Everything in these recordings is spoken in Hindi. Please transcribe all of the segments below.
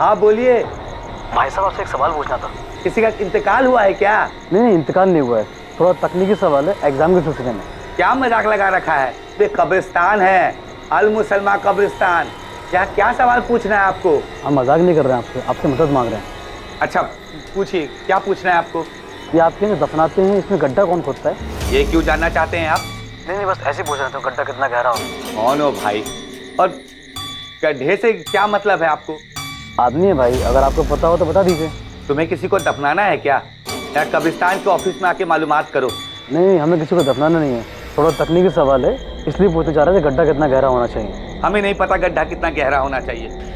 हाँ बोलिए। भाई साहब आपसे एक सवाल पूछना था। किसी का इंतकाल हुआ है क्या? नहीं, इंतकाल नहीं हुआ है, थोड़ा तकनीकी सवाल है, एग्जाम के सिलसिले में। क्या मजाक लगा रखा है? ये कब्रिस्तान है, अल मुसलमा कब्रिस्तान। क्या सवाल पूछना है आपको? हम मजाक नहीं कर रहे हैं, आपसे मदद मांग रहे हैं। अच्छा पूछिए, क्या पूछना है आपको? ये आपके यहाँ दफनाते हैं, इसमें गड्ढा कौन खोदता है? ये क्यों जानना चाहते हैं आप? नहीं, बस ऐसे पूछ रहे थे, गड्ढा कितना गहरा हो। कौन हो भाई? और गड्ढे से क्या मतलब है आपको? आदमी है भाई, अगर आपको पता हो तो बता दीजिए। तुम्हें किसी को दफनाना है क्या? या कब्रिस्तान के ऑफिस में आके मालूमात करो। नहीं, हमें किसी को दफनाना नहीं है, थोड़ा तकनीकी सवाल है, इसलिए पूछना चाह रहे थे गड्ढा कितना गहरा होना चाहिए। हमें नहीं पता गड्ढा कितना गहरा होना चाहिए।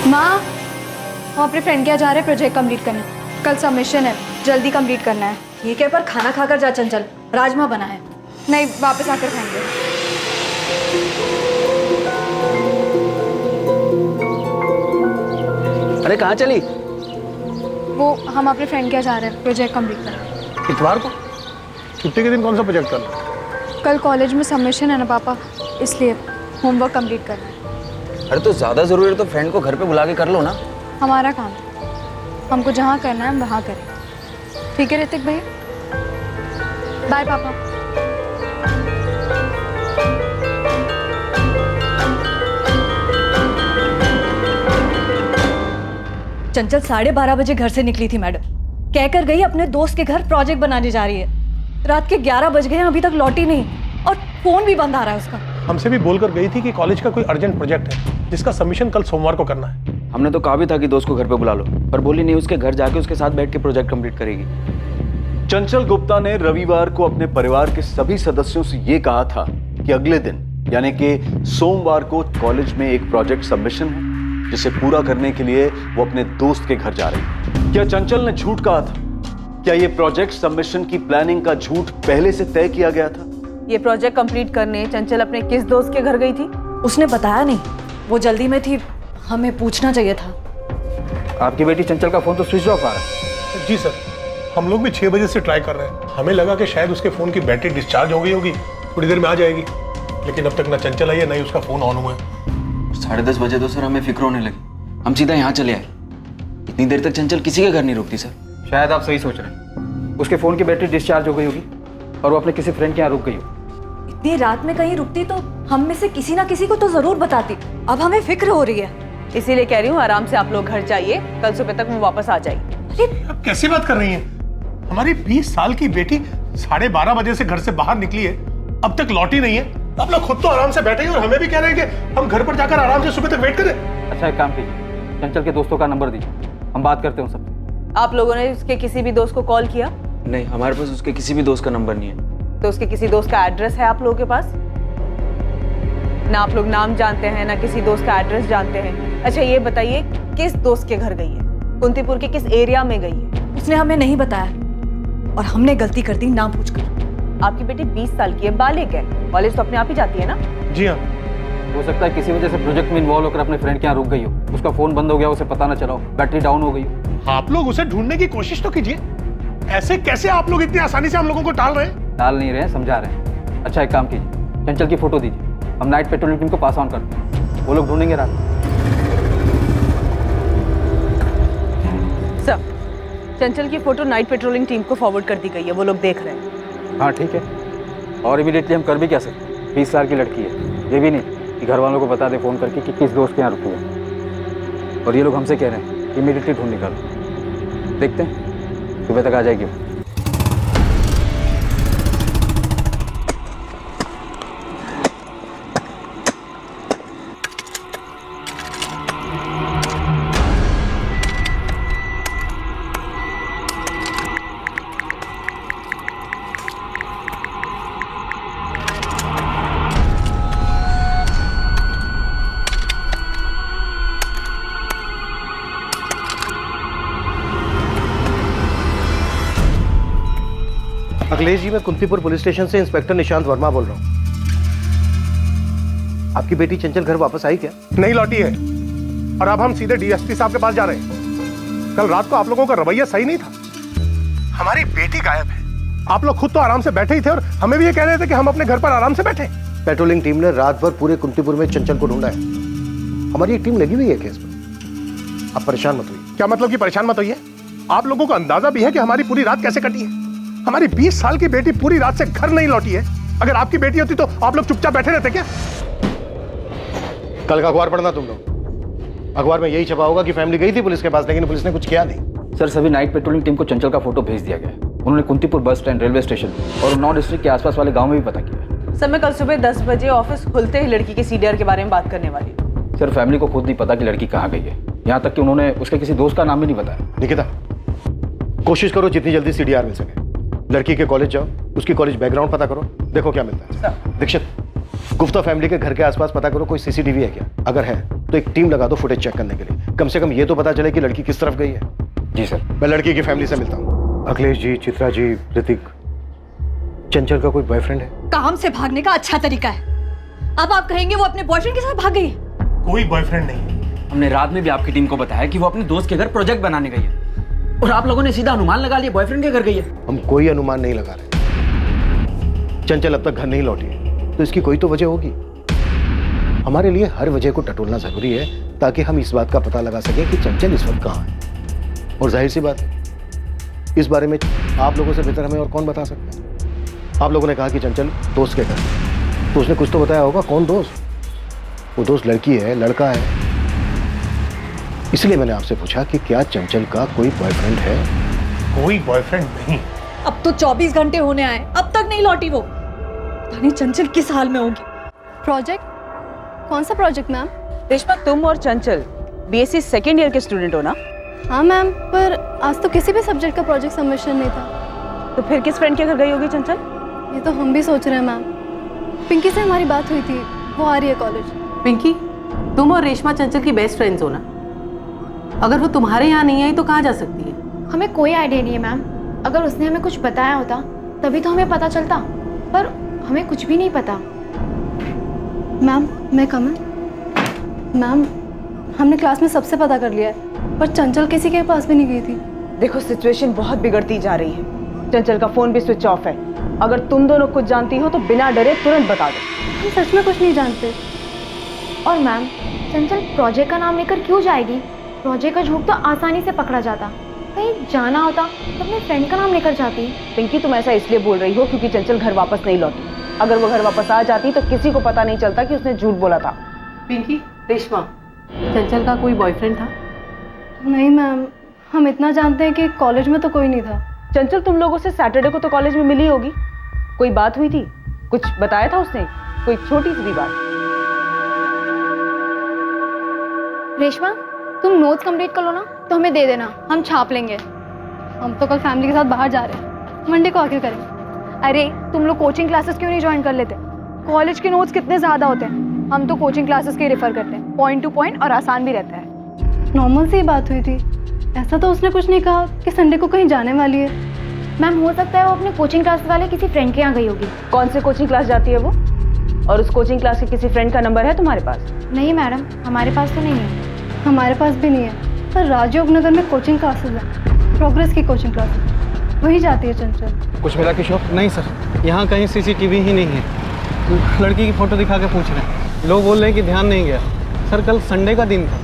माँ, हम अपने फ्रेंड के यहाँ जा रहे हैं प्रोजेक्ट कंप्लीट करने। कल सबमिशन है, जल्दी कंप्लीट करना है। ठीक है, पर खाना खाकर जा चंचल, राजमा बना है। नहीं, वापस आकर खाएंगे। अरे कहाँ चली? वो हम अपने फ्रेंड के यहाँ जा रहे हैं प्रोजेक्ट कंप्लीट करने। इतवार को? छुट्टी के दिन कौन सा प्रोजेक्ट करना है? कल कॉलेज में सबमिशन है ना पापा, इसलिए होमवर्क कंप्लीट करना है। अरे तो ज्यादा जरूरी है तो फ्रेंड को घर पे बुला के कर लो ना। हमारा काम है, हमको जहाँ करना है हम वहाँ करें। ठीक है ऋतिक भैया, बाय पापा। चंचल 12:30 बजे घर से निकली थी मैडम, कहकर गई अपने दोस्त के घर प्रोजेक्ट बनाने जा रही है। रात के 11 बज गए हैं, अभी तक लौटी नहीं, और फोन भी बंद आ रहा है उसका। हमसे भी बोलकर गई थी कि कॉलेज का कोई अर्जेंट प्रोजेक्ट है जिसका सबमिशन कल सोमवार को करना है। हमने तो कहा भी था कि दोस्त को घर पे बुला लो, पर बोली नहीं, उसके घर जाके उसके साथ बैठ के प्रोजेक्ट कंप्लीट करेगी। चंचल गुप्ता ने रविवार को अपने परिवार के सभी सदस्यों से यह कहा था कि अगले दिन यानी कि सोमवार को कॉलेज में एक प्रोजेक्ट सबमिशन है, जिसे पूरा करने के लिए वो अपने दोस्त के घर जा रही है। क्या चंचल ने झूठ कहा था? क्या यह प्रोजेक्ट सबमिशन की प्लानिंग का झूठ पहले से तय किया गया था? ये प्रोजेक्ट कंप्लीट करने चंचल अपने किस दोस्त के घर गई थी? उसने बताया नहीं, वो जल्दी में थी, हमें पूछना चाहिए था। आपकी बेटी चंचल का फोन तो स्विच ऑफ आ रहा है। जी सर, हम लोग भी 6 बजे से ट्राई कर रहे हैं। हमें लगा कि शायद उसके फोन की बैटरी डिस्चार्ज हो गई होगी, थोड़ी देर में आ जाएगी, लेकिन अब तक ना चंचल आई है ना ही उसका फोन ऑन हुआ है। 10:30 बजे तो सर हमें फिक्र होने लगी, हम सीधा यहाँ चले आए। इतनी देर तक चंचल किसी के घर नहीं रुकती सर। शायद आप सही सोच रहे हैं, उसके फोन की बैटरी डिस्चार्ज हो गई होगी और वो अपने किसी फ्रेंड के यहाँ रुक गई हो। इतनी रात में कहीं रुकती तो हम में से किसी ना किसी को तो जरूर बताती। अब हमें फिक्र हो रही है, इसीलिए कह रही हूँ आराम से आप लोग घर जाइए, कल सुबह तक वो वापस आ जाएगी। अब कैसी बात कर रही हैं? हमारी 20 साल की बेटी 12:30 बजे से घर से बाहर निकली है, अब तक लौटी नहीं है। आप लोग खुद तो आराम से बैठे हैं और हमें भी कह रहे हैं कि हम घर पर जाकर आराम से सुबह तक वेट करें। अच्छा एक काम कीजिए, चंचल के दोस्तों का नंबर दीजिए, हम बात करते हैं सब। आप लोगों ने उसके किसी भी दोस्त को कॉल किया? नहीं, हमारे पास उसके किसी भी दोस्त का नंबर नहीं है। तो उसके किसी दोस्त का एड्रेस है आप लोगों के पास? ना आप लोग नाम जानते हैं, ना किसी दोस्त का एड्रेस जानते हैं। अच्छा ये बताइए, किस दोस्त के घर गई है? कुंतीपुर के किस एरिया में गई है? उसने हमें नहीं बताया और हमने गलती कर दी ना पूछकर। आपकी बेटी 20 साल की है, बालिग है, कॉलेज तो अपने आप ही जाती है ना? जी हाँ। हो सकता है किसी वजह से प्रोजेक्ट में इन्वॉल्व होकर अपने फ्रेंड के यहाँ रुक गई हो, उसका फोन बंद हो गया, उसे पता ना चला हो, बैटरी डाउन हो गई हो। आप लोग उसे ढूंढने की कोशिश तो कीजिए, ऐसे कैसे आप लोग इतनी आसानी से हम लोगों को टाल रहे हैं? टाल नहीं रहे हैं, समझा रहे हैं। अच्छा एक काम कीजिए, चंचल की फोटो दीजिए, हम नाइट पेट्रोलिंग टीम को पास ऑन करते हैं, वो लोग ढूंढेंगे रात। सर, चंचल की फोटो नाइट पेट्रोलिंग टीम को फॉरवर्ड कर दी गई है, वो लोग देख रहे हैं। हाँ ठीक है, और इमीडिएटली हम कर भी क्या सकते? 20 साल की लड़की है, ये भी नहीं कि घर वालों को बता दे फोन करके कि किस दोस्त के यहाँ रुकी है। और ये लोग हमसे कह रहे हैं इमीडिएटली ढूंढ निकालो, देखते हैं सुबह तक आ जाएगी। अखिलेश जी, मैं कुंतीपुर पुलिस स्टेशन से इंस्पेक्टर निशांत वर्मा बोल रहा हूँ। आपकी बेटी चंचल घर वापस आई क्या? नहीं लौटी है, और अब हम सीधे डीएसपी साहब के पास जा रहे हैं। कल रात को आप लोगों का रवैया सही नहीं था। हमारी बेटी गायब है। आप लोग खुद तो आराम से बैठे ही थे और हमें भी ये कह रहे थे कि हम अपने घर पर आराम से बैठे। पेट्रोलिंग टीम ने रात भर पूरे कुंतीपुर में चंचल को ढूंढा है। हमारी एक टीम लगी हुई है केस पर। आप परेशान मत होइए। क्या मतलब कि परेशान मत होइए? आप लोगों को अंदाजा भी है कि हमारी पूरी रात कैसे कटी है? हमारी 20 साल की बेटी पूरी रात से घर नहीं लौटी है। अगर आपकी बेटी होती तो आप लोग चुपचाप बैठे रहते क्या? कल का अखबार पढ़ना तुम लोग। अखबार में यही छपा होगा कि फैमिली गई थी पुलिस के पास, लेकिन पुलिस ने कुछ किया नहीं। सर, सभी नाइट पेट्रोलिंग टीम को चंचल का फोटो भेज दिया गया है। उन्होंने कुंतीपुर बस स्टैंड, रेलवे स्टेशन और नॉर्थ डिस्ट्रिक्ट के आसपास वाले गांव में भी पता किया। सर, मैं कल सुबह 10 बजे ऑफिस खुलते ही लड़की के सीडीआर के बारे में बात करने वाली हूँ। सर, फैमिली को खुद नहीं पता कि लड़की कहाँ गई है। यहाँ तक कि उन्होंने उसके किसी दोस्त का नाम भी नहीं बताया। निकिता, कोशिश करो जितनी जल्दी सीडीआर मिल सके। लड़की के कॉलेज जाओ, उसकी कॉलेज बैकग्राउंड पता करो, देखो क्या मिलता है। दीक्षित, गुफ्ता फैमिली के घर के आसपास पता करो कोई सीसीटीवी है क्या। अगर है तो एक टीम लगा दो फुटेज चेक करने के लिए। कम से कम ये तो पता चले कि लड़की किस तरफ गई है। जी सर। मैं लड़की की फैमिली से मिलता हूँ। अखिलेश जी, चित्रा जी, ऋतिक, चंचल का कोई बॉयफ्रेंड है? काम से भागने का अच्छा तरीका है। अब आप कहेंगे वो अपने बॉयफ्रेंड के साथ भाग गई है? कोई बॉयफ्रेंड नहीं। हमने रात में भी आपकी टीम को बताया कि वो अपने दोस्त के घर प्रोजेक्ट बनाने गई है, और आप लोगों ने सीधा अनुमान लगा लिया बॉयफ्रेंड के घर गई है। हम कोई अनुमान नहीं लगा रहे। चंचल अब तक घर नहीं लौटी है, तो इसकी कोई तो वजह होगी। हमारे लिए हर वजह को टटोलना जरूरी है ताकि हम इस बात का पता लगा सकें कि चंचल इस वक्त कहाँ है। और जाहिर सी बात है, इस बारे में आप लोगों से बेहतर हमें और कौन बता सकता है। आप लोगों ने कहा कि चंचल दोस्त के घर, तो उसने कुछ तो बताया होगा। कौन दोस्त? वो दोस्त लड़की है, लड़का है? इसलिए मैंने आपसे पूछा कि क्या चंचल का कोई बॉयफ्रेंड है? कोई बॉयफ्रेंड नहीं। अब तो 24 घंटे होने आए, अब तक नहीं लौटी वो। पता नहीं चंचल किस हाल में होगी। प्रोजेक्ट? कौन सा प्रोजेक्ट मैम? रेशमा, तुम और चंचल बीएससी सेकेंड ईयर के स्टूडेंट हो ना? हाँ मैम, पर आज तो किसी भी सब्जेक्ट का प्रोजेक्ट सबमिशन नहीं था। तो फिर किस फ्रेंड के घर गई होगी चंचल? ये तो हम भी सोच रहे हैं मैम। पिंकी से हमारी बात हुई थी, वो आ रही है कॉलेज। पिंकी, तुम और रेशमा चंचल की बेस्ट फ्रेंड्स हो ना? अगर वो तुम्हारे यहाँ नहीं आई तो कहाँ जा सकती है? हमें कोई आइडिया नहीं है मैम। अगर उसने हमें कुछ बताया होता तभी तो हमें पता चलता, पर हमें कुछ भी नहीं पता। मैम, मैं कम है? मैम, हमने क्लास में सबसे पता कर लिया है, पर चंचल किसी के पास भी नहीं गई थी। देखो, सिचुएशन बहुत बिगड़ती जा रही है। चंचल का फोन भी स्विच ऑफ है। अगर तुम दोनों कुछ जानती हो तो बिना डरे तुरंत बता दो। हम सच में कुछ नहीं जानते। और मैम, चंचल प्रोजेक्ट का नाम लेकर क्यों जाएगी? प्रोजेक्ट का झूठ तो आसानी से पकड़ा जाता। कहीं जाना होता तो अपने फ्रेंड का नाम लेकर जाती। पिंकी, तुम ऐसा इसलिए बोल रही हो क्योंकि चंचल घर वापस नहीं लौटी। अगर वो घर वापस आ जाती तो किसी को पता नहीं चलता कि उसने झूठ बोला था। पिंकी, रेशमा, चंचल का कोई बॉयफ्रेंड था? नहीं मैम, हम इतना जानते हैं कि कॉलेज में तो कोई नहीं था। चंचल तुम लोगों से सैटरडे को तो कॉलेज में मिली होगी। कोई बात हुई थी? कुछ बताया था उसने? कोई छोटी सी भी बात? रेशमा, तुम नोट्स कंप्लीट कर लो ना, तो हमें दे देना, हम छाप लेंगे। हम तो कल फैमिली के साथ बाहर जा रहे हैं, मंडे को आके करेंगे। अरे, तुम लोग कोचिंग क्लासेस क्यों नहीं ज्वाइन कर लेते? कॉलेज के नोट्स कितने ज़्यादा होते हैं। हम तो कोचिंग क्लासेस के रेफर करते हैं, पॉइंट टू पॉइंट, और आसान भी रहता है। नॉर्मल सी बात हुई थी, ऐसा तो उसने कुछ नहीं कहा कि संडे को कहीं जाने वाली है। मैम, हो सकता है वो अपने कोचिंग क्लास वाले किसी फ्रेंड के यहाँ गई होगी। कौन से कोचिंग क्लास जाती है वो? और उस कोचिंग क्लास के किसी फ्रेंड का नंबर है तुम्हारे पास? नहीं मैडम, हमारे पास तो नहीं है। हमारे पास भी नहीं है, पर राजयोग नगर में कोचिंग क्लासेस है, प्रोग्रेस की कोचिंग क्लासेस, वही जाती है चंचल। कुछ मिला किशोर? नहीं सर, यहाँ कहीं सीसीटीवी ही नहीं है। लड़की की फ़ोटो दिखा के पूछ रहे हैं। लोग बोल रहे हैं कि ध्यान नहीं गया। सर, कल संडे का दिन था,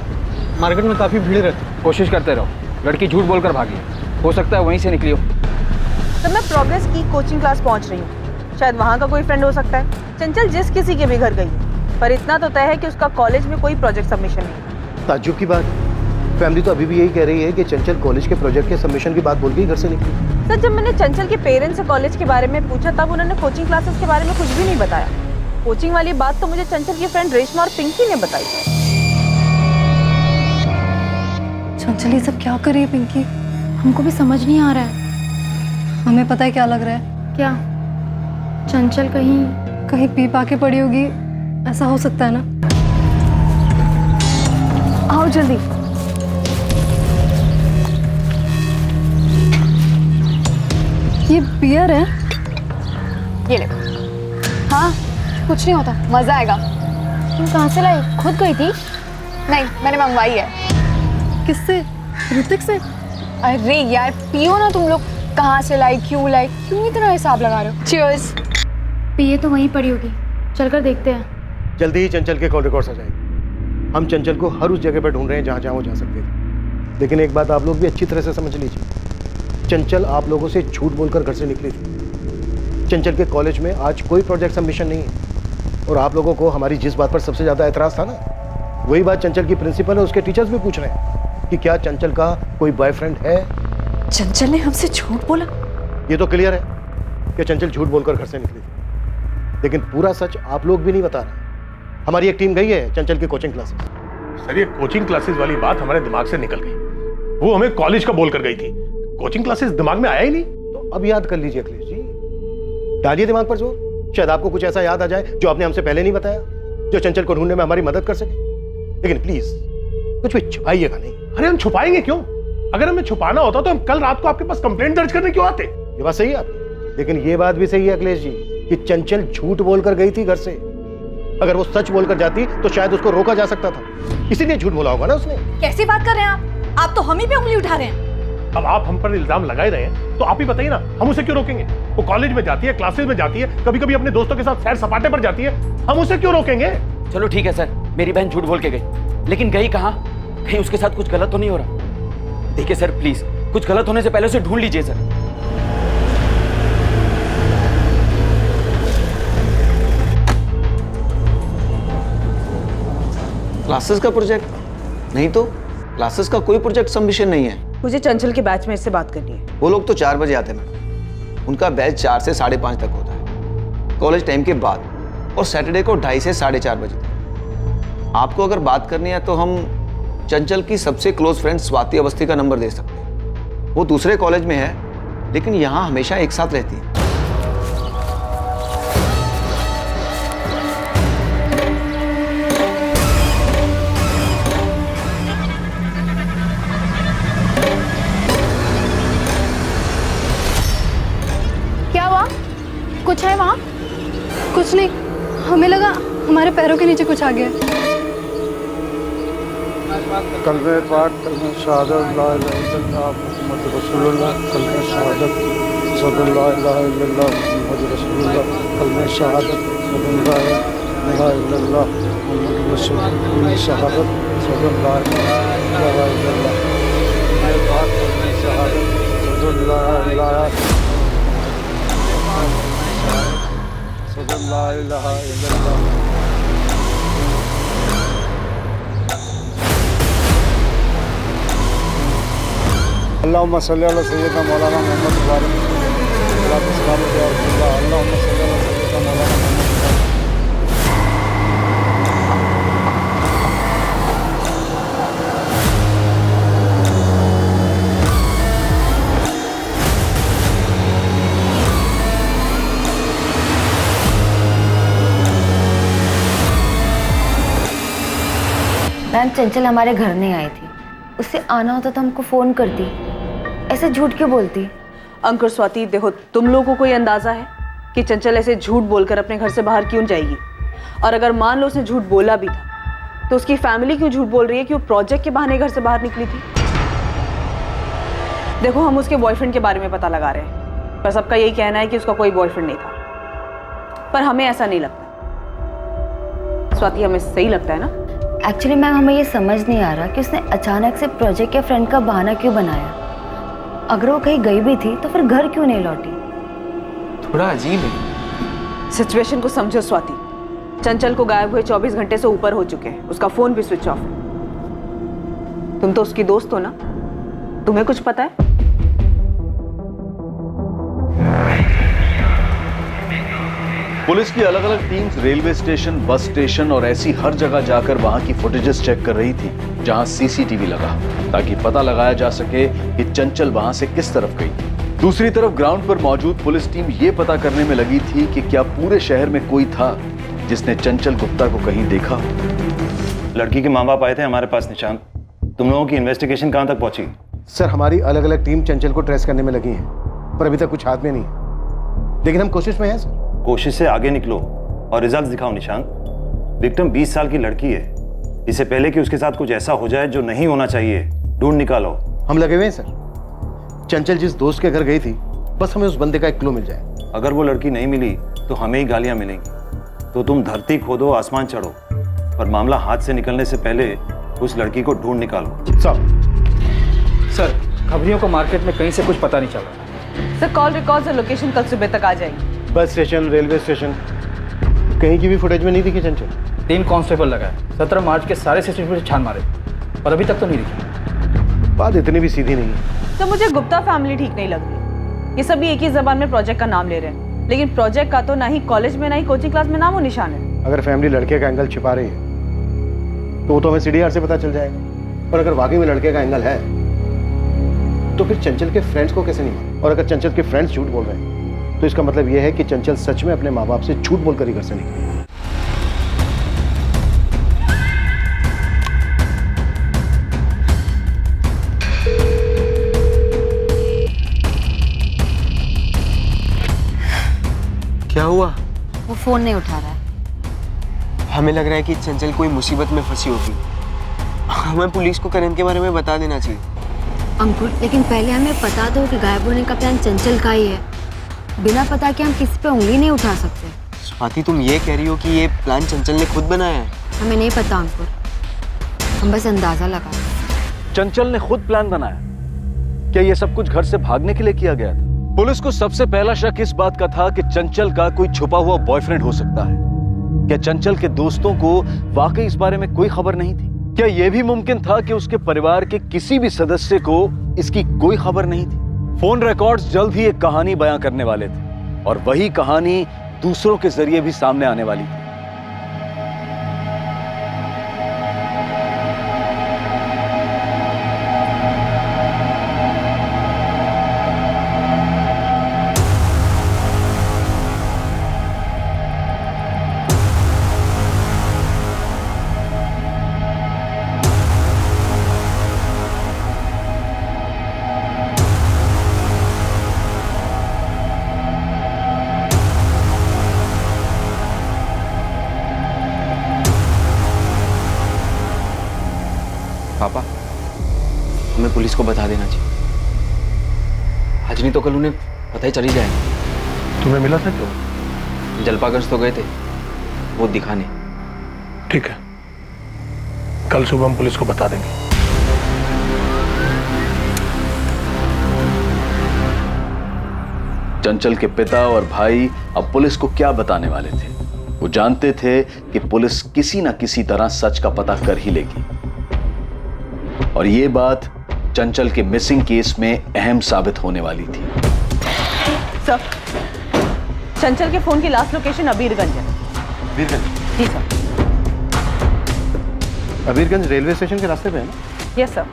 मार्केट में काफ़ी भीड़ रहती। कोशिश करते रहो, लड़की झूठ बोलकर भागी, हो सकता है वहीं से निकली हो। तो मैं प्रोग्रेस की कोचिंग क्लास पहुंच रही हूँ, शायद वहाँ का कोई फ्रेंड हो सकता है। चंचल जिस किसी के भी घर गई, पर इतना तो तय है कि उसका कॉलेज में कोई प्रोजेक्ट सबमिशन नहीं। ताज्जुब की बात, फैमिली तो अभी भी यही कह रही है कि चंचल कॉलेज के प्रोजेक्ट के सबमिशन की बात बोल के ही घर से निकली। सर, जब मैंने चंचल के पेरेंट्स से कॉलेज के बारे में पूछा तब उन्होंने कोचिंग क्लासेस के बारे में कुछ भी नहीं बताया। कोचिंग वाली बात तो मुझे चंचल की फ्रेंड रेशमा और पिंकी ने बताई। चंचल ये सब क्या कर रही है पिंकी? हमको भी समझ नहीं आ रहा है। हमें पता है क्या लग रहा है। क्या? चंचल कहीं पी पा के पड़ी होगी, ऐसा हो सकता है ना? आओ जल्दी। ये बियर है। ये ले। हाँ कुछ नहीं होता, मजा आएगा। तुम कहाँ से लाई? खुद गई थी? नहीं, मैंने मंगवाई है। किससे? ऋतिक से? अरे यार पियो ना तुम लोग। कहाँ से लाई, क्यों इतना हिसाब लगा रहे हो? चीयर्स। पिए तो वहीं पड़ी होगी, चलकर देखते हैं। जल्दी ही चंचल के कॉल रिकॉर्ड्स आ जाएंगे। हम चंचल को हर उस जगह पर ढूंढ रहे हैं जहाँ जहाँ वो जा सकते थे। लेकिन एक बात आप लोग भी अच्छी तरह से समझ लीजिए, चंचल आप लोगों से झूठ बोलकर घर से निकली थी। चंचल के कॉलेज में आज कोई प्रोजेक्ट सबमिशन नहीं है। और आप लोगों को हमारी जिस बात पर सबसे ज़्यादा एतराज़ था ना, वही बात चंचल की प्रिंसिपल और उसके टीचर्स भी पूछ रहे हैं कि क्या चंचल का कोई बॉयफ्रेंड है। चंचल ने हमसे झूठ बोला? ये तो क्लियर है कि चंचल झूठ बोलकर घर से निकली थी, लेकिन पूरा सच आप लोग भी नहीं बता रहे। हमारी एक टीम गई है चंचल की कोचिंग क्लासेस। सर ये कोचिंग क्लासेस वाली बात हमारे दिमाग से निकल गई। वो हमें कॉलेज का बोल कर गई थी, कोचिंग क्लासेस दिमाग में आया ही नहीं। तो अब याद कर लीजिए अखिलेश जी, डालिए दिमाग पर जोर। शायद आपको कुछ ऐसा याद आ जाए जो आपने हमसे पहले नहीं बताया, जो चंचल को ढूंढने में हमारी मदद कर सके। लेकिन प्लीज कुछ भी छुपाइएगा नहीं। अरे हम छुपाएंगे क्यों? अगर हमें छुपाना होता तो हम कल रात को आपके पास कंप्लेंट दर्ज करने क्यों आते? ये बात सही है आपकी, लेकिन ये बात भी सही है अखिलेश जी कि चंचल झूठ बोलकर गई थी घर से। अगर वो सच बोलकर जाती तो शायद उसको रोका जा सकता था, इसीलिए झूठ बोला होगा ना उसने। कैसी बात कर रहे हैं आप तो हम ही पे उंगली उठा रहे हैं। अब आप हम पर इल्जाम लगा ही रहे हैं तो आप ही बताइए ना, हम उसे क्यों रोकेंगे? वो कॉलेज में जाती है, क्लासेस में जाती है, कभी कभी अपने दोस्तों के साथ सैर सपाटे पर जाती है, हम उसे क्यों रोकेंगे? चलो ठीक है सर, मेरी बहन झूठ बोल के गई, लेकिन गई कहाँ? कहीं उसके साथ कुछ गलत तो नहीं हो रहा? देखिए सर प्लीज, कुछ गलत होने से पहले उसे ढूंढ लीजिए सर। क्लासेस का प्रोजेक्ट नहीं तो क्लासेस का कोई प्रोजेक्ट सबमिशन नहीं है। मुझे चंचल के बैच में इससे बात करनी है। वो लोग तो 4 बजे आते हैं मैडम, उनका बैच 4 से 5:30 तक होता है, कॉलेज टाइम के बाद, और सैटरडे को 2:30 से 4:30 बजे तक। आपको अगर बात करनी है तो हम चंचल की सबसे क्लोज फ्रेंड स्वाति अवस्थी का नंबर दे सकते हैं। वो दूसरे कॉलेज में है लेकिन यहाँ हमेशा एक साथ रहती है। क्या हुआ? कुछ है वहाँ? कुछ नहीं, हमें लगा हमारे पैरों के नीचे कुछ आ गया। कलमे पाक, कलमे शहादत, ला इलाहा इल्लल्लाह मुहम्मद रसूलुल्लाह, कलमे शहादत, सल्लल्लाहु अलैहि वसल्लम मुहम्मद रसूलुल्लाह, कलमे शहादत, सल्लल्लाहु अलैहि वसल्लम मुहम्मद रसूलुल्लाह, कलमे शहादत, सल्लल्लाहु अलैहि वसल्लम, कलमे पाक, कलमे शहादत, सल्लल्लाहु अलैहि वसल्लम। अल्लाहुम्मा सल्ली अला सय्यदना मौलाना मोहम्मद वाले अल्लाहुम्मा सल्ली अला सय्यदना मौलाना मोहम्मद। मैम चंचल हमारे घर नहीं आई थी, उससे आना होता तो हमको फ़ोन करती, ऐसे झूठ क्यों बोलती? अंकुर स्वाति देखो, तुम लोगों को कोई अंदाजा है कि चंचल ऐसे झूठ बोलकर अपने घर से बाहर क्यों जाएगी? और अगर मान लो उसने झूठ बोला भी था तो उसकी फैमिली क्यों झूठ बोल रही है कि वो प्रोजेक्ट के बहाने घर से बाहर निकली थी? देखो हम उसके बॉयफ्रेंड के बारे में पता लगा रहे हैं, पर सबका यही कहना है कि उसका कोई बॉयफ्रेंड नहीं था, पर हमें ऐसा नहीं लगता। स्वाति हमें सही लगता है ना? एक्चुअली मैम हमें ये समझ नहीं आ रहा कि उसने अचानक से प्रोजेक्ट या फ्रेंड का बहाना क्यों बनाया। अगर वो कहीं गई भी थी तो फिर घर क्यों नहीं लौटी? थोड़ा अजीब है। सिचुएशन को समझो स्वाति, चंचल को गायब हुए 24 घंटे से ऊपर हो चुके हैं, उसका फोन भी स्विच ऑफ है। तुम तो उसकी दोस्त हो ना, तुम्हें कुछ पता है? पुलिस की अलग अलग teams railway station, bus station और ऐसी हर जगह जाकर वहां की फुटेजेस चेक कर रही थी जहां सीसीटीवी लगा, ताकि पता लगाया जा सके कि चंचल वहां से किस तरफ गई। दूसरी तरफ ग्राउंड पर मौजूद पुलिस टीम ये पता करने में लगी थी कि क्या पूरे शहर में कोई था जिसने चंचल गुप्ता को कहीं देखा। लड़की के माँ बाप आए थे हमारे पास निशांत, तुम लोगों की इन्वेस्टिगेशन कहाँ तक पहुंची? सर हमारी अलग अलग टीम चंचल को ट्रेस करने में लगी है, पर अभी तक कुछ हाथ में नहीं है, लेकिन हम कोशिश में हैं सर। कोशिश से आगे निकलो और रिजल्ट दिखाओ निशांत। विक्टिम 20 साल की लड़की है। इससे पहले कि उसके साथ कुछ ऐसा हो जाए जो नहीं होना चाहिए, ढूंढ निकालो। हम लगे हुए हैं सर। चंचल जिस दोस्त के घर गई थी, बस हमें उस बंदे का एक क्लू मिल जाए। अगर वो लड़की नहीं मिली तो हमें ही गालियां मिलेंगी। तो तुम धरती खोदो, आसमान चढ़ो, और मामला हाथ से निकलने से पहले उस लड़की को ढूंढ निकालो। सर, खबरियों को मार्केट में कहीं से कुछ पता नहीं चल रहा। सर, कॉल रिकॉर्ड्स और लोकेशन कल सुबह तक आ जाएगी। बस स्टेशन, रेलवे स्टेशन, कहीं की भी फुटेज में नहीं दिखी चंचल। 3 कांस्टेबल लगाए, 17 मार्च के सारे सीसीटीवी छान मारे, और अभी तक तो नहीं दिखी। बात इतनी भी सीधी नहीं है। तो मुझे गुप्ता फैमिली ठीक नहीं लग रही। ये सभी एक ही जबान में प्रोजेक्ट का नाम ले रहे हैं, लेकिन प्रोजेक्ट का तो ना ही कॉलेज में ना ही कोचिंग क्लास में नाम और निशान है। अगर फैमिली लड़के का एंगल छिपा रही है तो वो तो हमें सीडीआर से पता चल जाएगा। और अगर वाकई में लड़के का एंगल है तो फिर चंचल के फ्रेंड्स को कैसे नहीं मालूम? और अगर चंचल के फ्रेंड्स झूठ बोल रहे हैं तो इसका मतलब यह है कि चंचल सच में अपने माँ बाप से झूठ बोलकर ही घर से निकली। क्या हुआ? वो फोन नहीं उठा रहा है। हमें लग रहा है कि चंचल कोई मुसीबत में फंसी होगी। हमें पुलिस को करण के बारे में बता देना चाहिए। अंकुर, लेकिन पहले हमें पता दो कि गायब होने का प्लान चंचल का ही है। बिना पता के हम किसी पे उंगली नहीं उठा सकते। स्वाति, तुम ये कह रही हो कि ये प्लान चंचल ने खुद बनाया है? हमें नहीं पता अंकुर, हम बस अंदाजा लगा। चंचल ने खुद प्लान बनाया? क्या ये सब कुछ घर से भागने के लिए किया गया था? पुलिस को सबसे पहला शक इस बात का था कि चंचल का कोई छुपा हुआ बॉयफ्रेंड हो सकता है। क्या चंचल के दोस्तों को वाकई इस बारे में कोई खबर नहीं थी? क्या यह भी मुमकिन था कि उसके परिवार के किसी भी सदस्य को इसकी कोई खबर नहीं थी? फोन रिकॉर्ड्स जल्द ही एक कहानी बयां करने वाले थे, और वही कहानी दूसरों के जरिए भी सामने आने वाली थी। पापा, हमें पुलिस को बता देना चाहिए। आज नहीं तो कल उन्हें पता ही चल ही जाएगा। तुम्हें मिला था क्यों? जलपागंज तो गए थे वो दिखाने। ठीक है, कल सुबह हम पुलिस को बता देंगे। चंचल के पिता और भाई अब पुलिस को क्या बताने वाले थे? वो जानते थे कि पुलिस किसी ना किसी तरह सच का पता कर ही लेगी, और ये बात चंचल के मिसिंग केस में अहम साबित होने वाली थी। सर, चंचल के फोन की लास्ट लोकेशन अबीरगंज है। अबीरगंज? जी सर। अबीरगंज रेलवे स्टेशन के रास्ते पे है ना? Yes sir.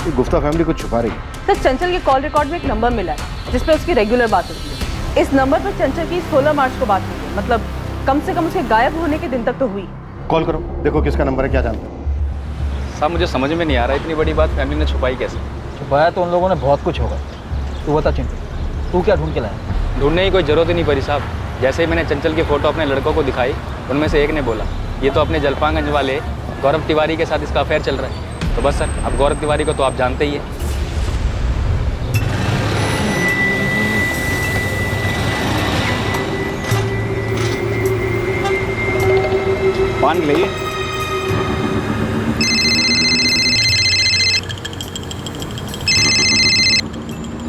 ये गुप्ता फैमिली कुछ छुपा रही है। सर, चंचल के कॉल रिकॉर्ड में एक नंबर मिला है जिसपे उसकी रेगुलर बात होती है। इस नंबर पर चंचल की 16 मार्च को बात हुई है, मतलब कम से कम उसके गायब होने के दिन तक तो हुई। कॉल करो, देखो किसका नंबर है, क्या जानते हो? साहब, मुझे समझ में नहीं आ रहा इतनी बड़ी बात फैमिली ने छुपाई कैसे? छुपाया तो उन लोगों ने बहुत कुछ होगा। तू बता चिंटू, तू क्या ढूंढ के लाया? ढूंढने की कोई जरूरत ही नहीं पड़ी साहब। जैसे ही मैंने चंचल की फोटो अपने लड़कों को दिखाई, उनमें से एक ने बोला ये तो अपने जलपागंज वाले गौरव तिवारी के साथ इसका अफेयर चल रहा है। तो बस सर, अब गौरव तिवारी को तो आप जानते ही हैं। पान लीजिए।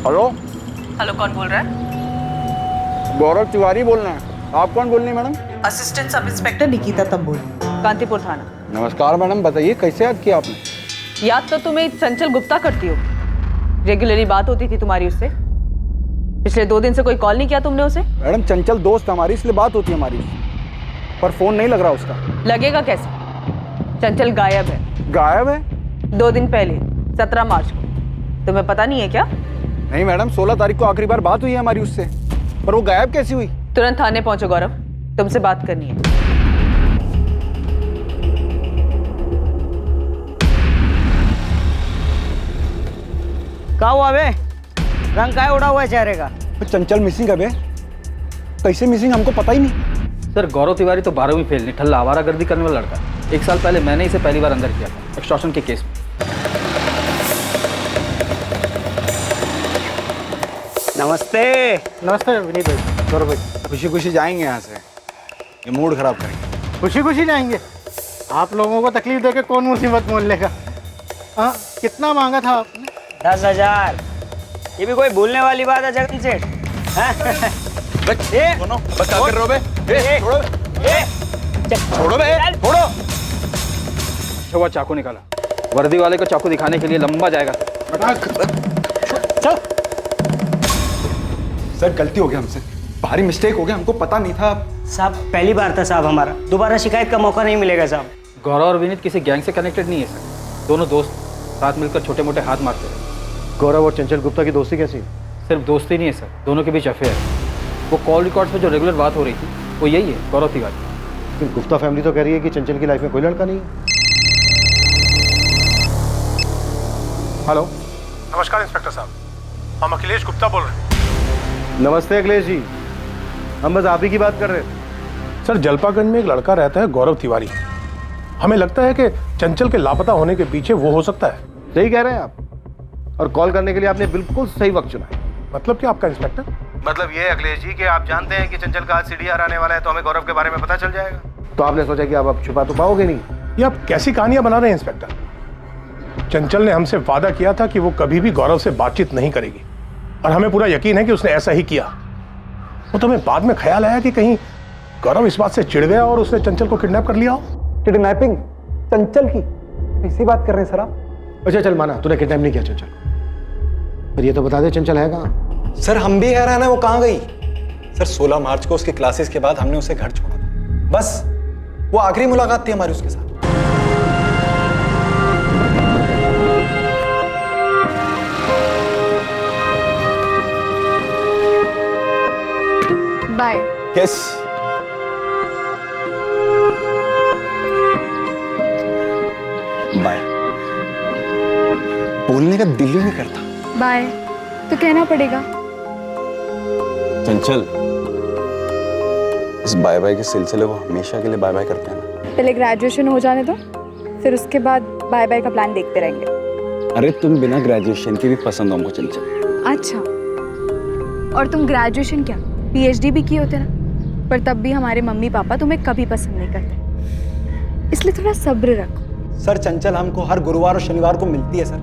हेलो, कौन बोल रहा है? गौरव तिवारी बोल रहे हैं। आप कौन बोल रही हैं madam? Assistant sub inspector Nikita Tamboli, Kantipur थाना। नमस्कार मैडम, बताइए कैसे याद किया आपने? याद तो तुम्हें चंचल गुप्ता करती हो। रेगुलरली बात होती थी तुम्हारी उससे। पिछले 2 दिन से कोई कॉल नहीं किया तुमने उसे? मैडम, चंचल दोस्त हमारी, इसलिए बात होती है हमारी, पर फोन नहीं लग रहा उसका। लगेगा कैसे? चंचल गायब है। गायब है? 2 दिन पहले, 17 मार्च को। तुम्हें पता नहीं है क्या? नहीं मैडम, 16 तारीख को आखिरी बार बात हुई है हमारी उससे, पर वो गायब कैसी हुई? तुरंत थाने पहुंचो गौरव, तुमसे बात करनी है। क्या हुआ बे? रंग क्या उड़ा हुआ है चेहरे का? चंचल मिसिंग है बे। कैसे मिसिंग हमको पता ही नहीं। सर गौरव तिवारी तो 12वीं फेल निठल्ला आवारागर्दी करने वाला लड़का है। 1 साल पहले मैंने इसे पहली बार अंदर किया था एक्सटॉर्शन के केस में। नमस्ते। नमस्ते विनीत भाई, गौरव भाई। खुशी खुशी जाएंगे यहाँ से, ये मूड खराब करेंगे। खुशी खुशी जाएंगे? आप लोगों को तकलीफ देके कौन मुसीबत मोल लेगा? हाँ, कितना मांगा था आपने? 10,000। ये भी कोई भूलने वाली बात है जगन सेठ? बस क्या कर रहे हो बे? छोड़ो बे, छोड़ो। वो चाकू निकाला। वर्दी वाले को चाकू दिखाने के लिए लंबा जाएगा। सर गलती हो गया हमसे, भारी मिस्टेक हो गया, हमको पता नहीं था। साहब पहली बार था साहब हमारा, दोबारा शिकायत का मौका नहीं मिलेगा साहब। गौरव और विनीत किसी गैंग से कनेक्टेड नहीं है सर, दोनों दोस्त साथ मिलकर छोटे मोटे हाथ मारते रहे। गौरव और चंचल गुप्ता की दोस्ती कैसी? सिर्फ दोस्ती नहीं है सर, दोनों के बीच अफेयर है। वो कॉल रिकॉर्ड्स में जो रेगुलर बात हो रही थी वो यही है, गौरव तिवारी। लेकिन गुप्ता फैमिली तो कह रही है कि चंचल की लाइफ में कोई लड़का नहीं है। हेलो, नमस्कार इंस्पेक्टर साहब, हम अखिलेश गुप्ता बोल रहे हैं। नमस्ते अखिलेश जी, हम बस आप ही की बात कर रहे थे। सर जलपागंज में एक लड़का रहता है गौरव तिवारी, हमें लगता है कि चंचल के लापता होने के पीछे वो हो सकता है। सही कह रहे हैं आप, और कॉल करने के लिए आपने बिल्कुल सही वक्त चुना है। मतलब क्या आपका इंस्पेक्टर? मतलब ये अखिलेश जी कि आप जानते हैं कि चंचल का आज सीडीआर आने वाला है, तो हमें गौरव के बारे में पता चल जाएगा। तो आपने सोचा कि आप छुपा तो पाओगे नहीं। ये आप कैसी कहानियां बना रहे हैं इंस्पेक्टर? चंचल ने हमसे वादा किया था कि वो कभी भी गौरव से बातचीत नहीं करेगी, और हमें पूरा यकीन है कि उसने ऐसा ही किया। वो तो हमें बाद में ख्याल आया कि कहीं गौरव इस बात से चिढ़ गया और उसने चंचल को किडनैप कर लिया हो। किडनैपिंग चंचल की? ऐसी बात कर रहे हैं सर आप? अच्छा चल माना तूने किडनैप नहीं किया चंचल, पर ये तो बता दे चंचल है कहाँ? सर हम भी हैरान है, वो कहाँ गई? सर 16 मार्च को उसके क्लासेस के बाद हमने उसे घर छोड़ा था, बस वो आखिरी मुलाकात थी हमारी उसके साथ। बाय। यस। बाय। बोलने का दिल ही नहीं करता। बाय तो कहना पड़ेगा। चंचल, इस बाय बाय के सिलसिले को हमेशा के लिए बाय बाय करते हैं ना। पहले ग्रेजुएशन हो जाने दो, फिर उसके बाद बाय बाय का प्लान देखते रहेंगे। अरे तुम बिना ग्रेजुएशन के भी पसंद हो हमको चंचल। अच्छा, और तुम ग्रेजुएशन क्या पीएचडी भी किए होते ना, पर तब भी हमारे मम्मी पापा तुम्हें कभी पसंद नहीं करते, इसलिए थोड़ा सब्र रखो। सर चंचल हमको हर गुरुवार और शनिवार को मिलती है सर।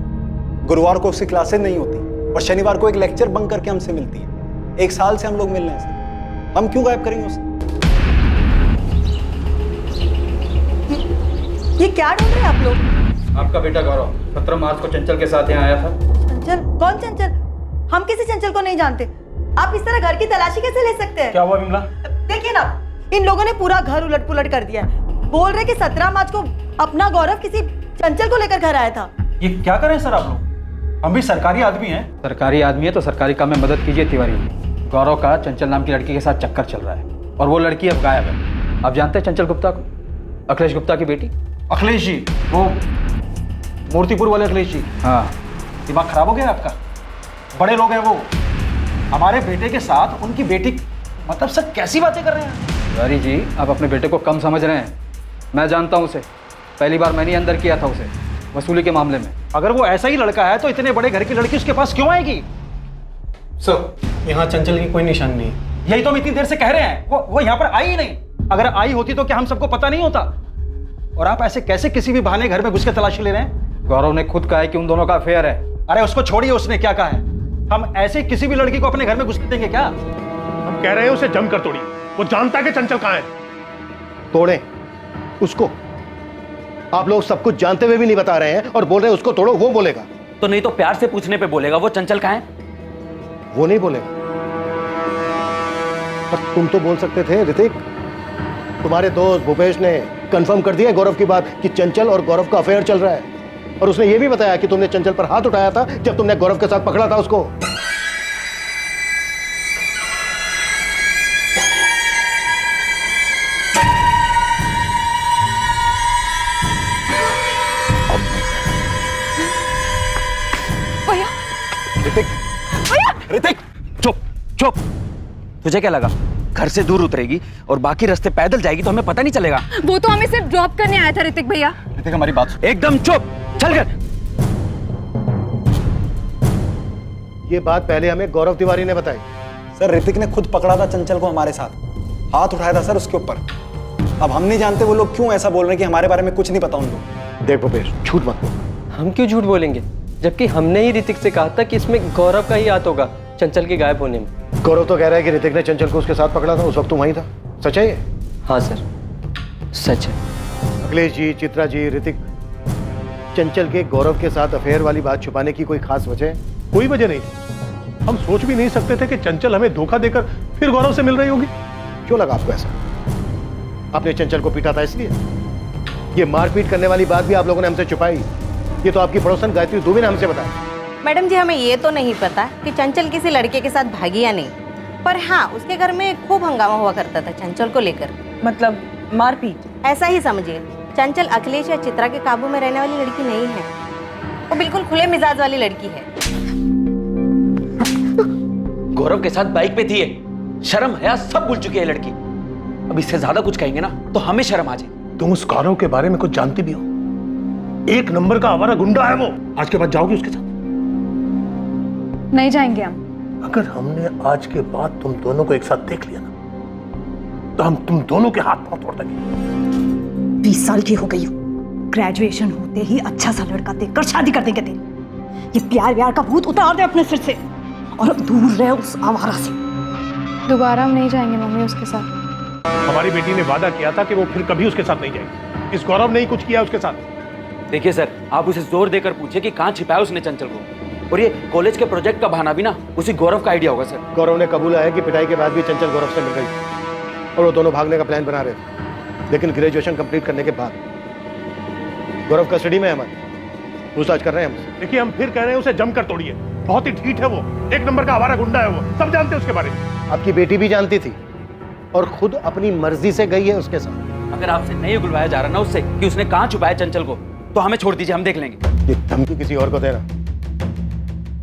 गुरुवार को उसकी क्लासेस नहीं होती और शनिवार को एक लेक्चर बंक करके हमसे मिलती है। 1 साल से हम लोग मिल रहे हैं सर, हम क्यों गायब करेंगे उसे? ये क्या ढूंढ रहे हैं आप लोग? आपका बेटा गौरव 17 मार्च को चंचल के साथ यहाँ आया था। चंचल? कौन चंचल? हम किसी चंचल को नहीं जानते। आप इस तरह घर की तलाशी कैसे ले सकते हैं? क्या हुआ विमला? देखिए ना, इन लोगों ने पूरा घर उलट पुलट कर दिया है। बोल रहे कि 17 मार्च को अपना गौरव किसी चंचल को लेकर घर आया था। ये क्या कर रहे हैं सर आप लोग? हम भी सरकारी आदमी हैं। सरकारी आदमी है तो सरकारी काम में मदद कीजिए तिवारी। गौरव का चंचल नाम की लड़की के साथ चक्कर चल रहा है और वो लड़की अब गायब है। आप जानते हैं चंचल गुप्ता को, अखिलेश गुप्ता की बेटी? अखिलेश जी, वो मूर्तिपुर वाले अखिलेश जी। हाँ। दिमाग खराब हो गया आपका? बड़े लोग हैं वो, हमारे बेटे के साथ उनकी बेटी, मतलब सर कैसी बातें कर रहे हैं? तिवारी जी आप अपने बेटे को कम समझ रहे हैं। मैं जानता हूँ उसे, पहली बार मैंने अंदर किया था उसे वसूली के मामले में। अगर वो ऐसा ही लड़का है तो इतने बड़े घर की लड़की उसके पास क्यों आएगी? सर यहाँ चंचल की कोई निशान नहीं। यही तो हम इतनी देर से कह रहे हैं, वो यहाँ पर आई ही नहीं। अगर आई होती तो क्या हम सबको पता नहीं होता? और आप ऐसे कैसे किसी भी बहाने घर में घुस के तलाशी ले रहे हैं? गौरव ने खुद कहा है कि उन दोनों का अफेयर है। अरे उसको छोड़िए, उसने क्या कहा है? हम ऐसे किसी भी लड़की को अपने घर में घुस देंगे क्या? हम कह रहे हैं उसे जमकर तोड़िए, वो जानता है कि चंचल कहाँ है। तोड़े उसको? आप लोग सब कुछ जानते हुए भी नहीं बता रहे हैं और बोल रहे हैं उसको तोड़ो, वो बोलेगा? तो नहीं तो प्यार से पूछने पे बोलेगा वो चंचल कहाँ है? वो नहीं बोलेगा। पर तुम तो बोल सकते थे ऋतिक। तुम्हारे दोस्त भूपेश ने कंफर्म कर दिया गौरव की बात कि चंचल और गौरव का अफेयर चल रहा है, और उसने ये भी बताया कि तुमने चंचल पर हाथ उठाया था जब तुमने गौरव के साथ पकड़ा था उसको। ऋतिक, ऋतिक, चुप चुप। तुझे क्या लगा घर से दूर उतरेगी और बाकी रास्ते पैदल जाएगी तो हमें पता नहीं चलेगा। वो तो हमें सिर्फ ड्रॉप करने आया था ऋतिक भैया। ऋतिक हमारी बात सुन। एकदम चुप, चल कर। ये बात पहले हमें गौरव तिवारी ने बताई। सर ऋतिक ने खुद पकड़ा था चंचल को हमारे साथ, हाथ उठाया था सर उसके ऊपर। अब हम नहीं जानते वो लोग क्यों ऐसा बोल रहे हैं कि हमारे बारे में कुछ नहीं पता उनको। देख भूपेश, झूठ मत बोल। हम क्यों झूठ बोलेंगे, जबकि हमने ही ऋतिक से कहा था कि इसमें गौरव का ही हाथ होगा चंचल के गायब होने में। गौरव तो कह रहा है कि ऋतिक ने चंचल को उसके साथ पकड़ा था, उस वक्त तुम वहीं था। सच है ये? हाँ सर, सच है। अखिलेश जी, चित्रा जी, ऋतिक, चंचल के गौरव के साथ अफेयर वाली बात छुपाने की कोई खास वजह है? कोई वजह नहीं थी। हम सोच भी नहीं सकते थे कि चंचल हमें धोखा देकर फिर गौरव से मिल रही होगी। क्यों लगा आपको ऐसा? आपने चंचल को पीटा था इसलिए? ये मारपीट करने वाली बात भी आप लोगों ने हमसे छुपाई। ये तो आपकी पड़ोसन गायत्री दुबे ने हमसे बताया। मैडम जी, हमें ये तो नहीं पता कि चंचल किसी लड़के के साथ भागी या नहीं, पर हाँ उसके घर में खूब हंगामा हुआ करता था चंचल को लेकर। मतलब मारपीट? ऐसा ही समझिए। चंचल अखिलेश या चित्रा के काबू में रहने वाली लड़की नहीं है, वो बिल्कुल खुले मिजाज वाली लड़की है। गौरव के साथ बाइक पे थी ये, शर्म हया सब भूल चुकी है लड़की। अब इससे ज्यादा कुछ कहेंगे ना तो हमें शर्म आ जाए। तुम उस गौरव के बारे में कुछ जानती भी हो? एक नंबर का आवारा गुंडा है वो। आज के बाद जाओगी उसके साथ? नहीं जाएंगे हम। अगर हमने आज के बाद तुम दोनों को एक साथ देख लिया ना तो हम तुम दोनों के हाथ पांव तोड़ देंगे। 20 साल की हो गई हो, ग्रेजुएशन होते ही अच्छा सा लड़का देखकर शादी कर देंगे तेरी। ये प्यार व्यार का भूत उतार दे अपने सिर से और दूर रहे उस आवारा से। दोबारा हम नहीं जाएंगे मम्मी उसके साथ। हमारी बेटी ने वादा किया था कि वो फिर कभी उसके साथ नहीं जाएगी। इस गौरव ने ही कुछ किया उसके साथ। देखिए सर, आप उसे जोर देकर पूछिए कि कहाँ छिपाया उसने चंचल को। और ये कॉलेज के प्रोजेक्ट का बहाना भी ना उसी गौरव का आइडिया होगा सर। गौरव ने कबूला है कि पिटाई के बाद भी चंचल गौरव से मिल रही थी और वो दोनों भागने का प्लान बना रहे थे। लेकिन ग्रेजुएशन कंप्लीट करने के बाद गौरव कस्टडी में है हमारे, पूछताछ कर रहे हैं हमसे। देखिए, हम फिर कह रहे हैं उसे जमकर तोड़िए। बहुत ही ढीठ है वो, एक नंबर का आवारा गुंडा है वो, सब जानते हैं उसके बारे में। आपकी बेटी भी जानती थी और खुद अपनी मर्जी से गई है उसके साथ। अगर आपसे नहीं बुलवाया जा रहा ना उससे कि उसने कहाँ छुपाया चंचल को, तो हमें छोड़ दीजिए, हम देख लेंगे। ये धमकी किसी और को देना?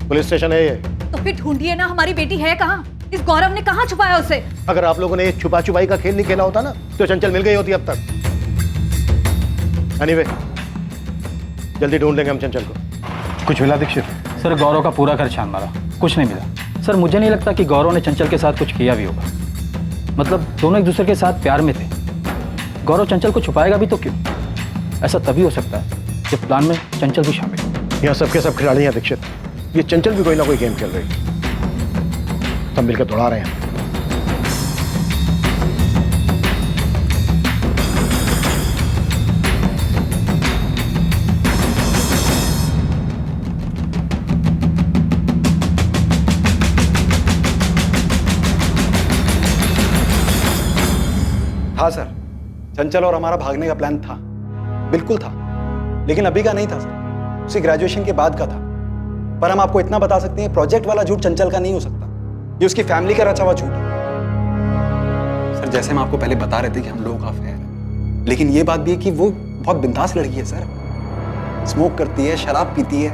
पुलिस स्टेशन है ये। तो फिर ढूंढिए ना, हमारी बेटी है कहाँ? इस गौरव ने कहाँ छुपाया उसे? अगर आप लोगों ने ये छुपा छुपाई का खेल नहीं खेला होता ना तो चंचल मिल गई होती अब तक। एनीवे, जल्दी ढूंढ लेंगे हम चंचल को। कुछ मिला दीक्षित? सर गौरव का पूरा घर छान मारा, कुछ नहीं मिला। सर मुझे नहीं लगता कि गौरव ने चंचल के साथ कुछ किया भी होगा। मतलब दोनों एक दूसरे के साथ प्यार में थे। गौरव चंचल को छुपाएगा भी तो क्यों? ऐसा तभी हो सकता है जब प्लान में चंचल भी शामिल हो। यहाँ सबके सब खिलाड़ी हैं दीक्षित। ये चंचल भी कोई ना कोई गेम खेल रही है, सब मिलकर दौड़ा रहे हैं। था सर, चंचल और हमारा भागने का प्लान था, बिल्कुल था, लेकिन अभी का नहीं था सर, उसी ग्रेजुएशन के बाद का था। पर हम आपको इतना बता सकते हैं, प्रोजेक्ट वाला झूठ चंचल का नहीं हो सकता, ये उसकी फैमिली का रचा हुआ झूठ है। सर जैसे हम आपको पहले बता रहे थे कि हम लोगों का अफेयर है, लेकिन ये बात भी है कि वो बहुत बिंदास लड़की है सर, स्मोक करती है, शराब पीती है,